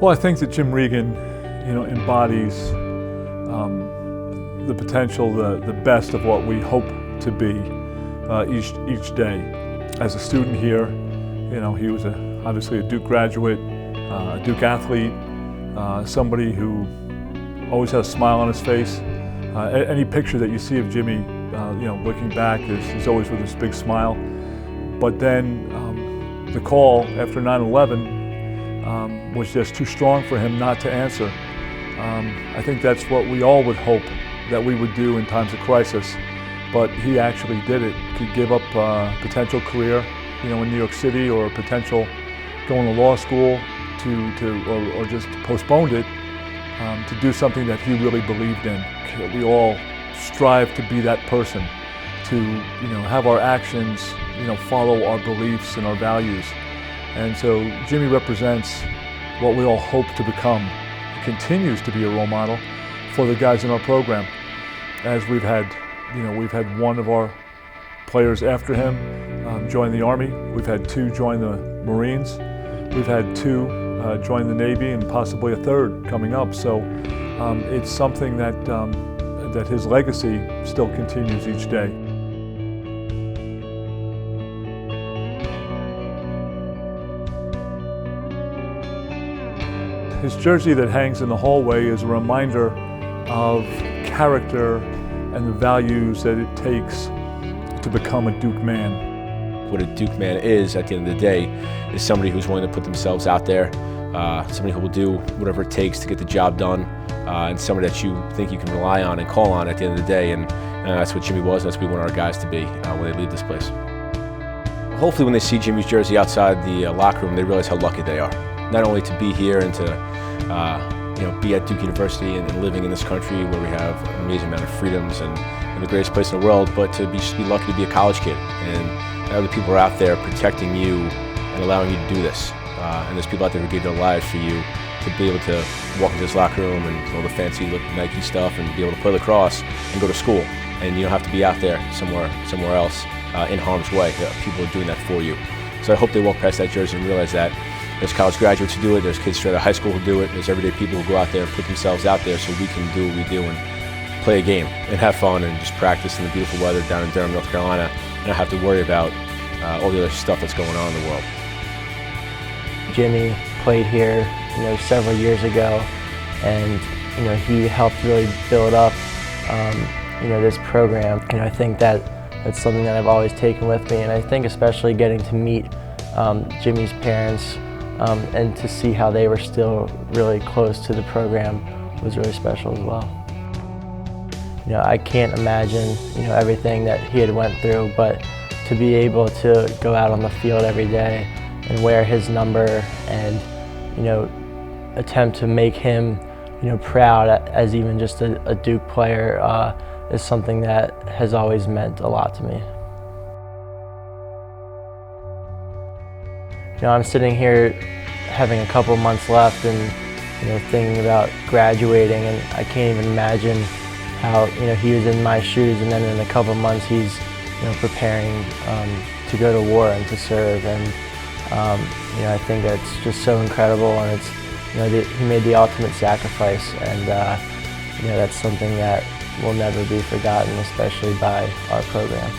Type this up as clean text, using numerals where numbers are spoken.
Well, I think that Jim Regan, embodies the potential, the best of what we hope to be each day. As a student here, he was obviously a Duke graduate, a Duke athlete, somebody who always had a smile on his face. Any picture that you see of Jimmy, looking back, is always with this big smile. But then the call after 9/11 was just too strong for him not to answer. I think that's what we all would hope that we would do in times of crisis, but he actually did it. He gave up a potential career, in New York City, or a potential going to law school, or just postponed it to do something that he really believed in. We all strive to be that person, to have our actions follow our beliefs and our values. And so Jimmy represents what we all hope to become. He continues to be a role model for the guys in our program. As we've had one of our players after him join the Army. We've had two join the Marines. We've had two join the Navy, and possibly a third coming up. So it's something that his legacy still continues each day. His jersey that hangs in the hallway is a reminder of character and the values that it takes to become a Duke man. What a Duke man is, at the end of the day, is somebody who's willing to put themselves out there, somebody who will do whatever it takes to get the job done, and somebody that you think you can rely on and call on at the end of the day. And that's what Jimmy was, and that's what we want our guys to be when they leave this place. Hopefully when they see Jimmy's jersey outside the locker room, they realize how lucky they are. Not only to be here and to be at Duke University and living in this country where we have an amazing amount of freedoms and the greatest place in the world, but to be lucky to be a college kid. And other people are out there protecting you and allowing you to do this. And there's people out there who gave their lives for you to be able to walk into this locker room and all the fancy Nike stuff and be able to play lacrosse and go to school. And you don't have to be out there somewhere else in harm's way. People are doing that for you. So I hope they walk past that jersey and realize that there's college graduates who do it, there's kids straight out of high school who do it, there's everyday people who go out there and put themselves out there so we can do what we do and play a game and have fun and just practice in the beautiful weather down in Durham, North Carolina, and not have to worry about all the other stuff that's going on in the world. Jimmy played here, several years ago, and he helped really build up, this program. I think that's something that I've always taken with me, and I think especially getting to meet Jimmy's parents and to see how they were still really close to the program was really special as well. I can't imagine everything that he had went through, but to be able to go out on the field every day and wear his number and attempt to make him proud as even just a Duke player is something that has always meant a lot to me. I'm sitting here having a couple months left and thinking about graduating, and I can't even imagine how he was in my shoes, and then in a couple months he's preparing to go to war and to serve, and I think that's just so incredible, and it's he made the ultimate sacrifice, and that's something that will never be forgotten, especially by our program.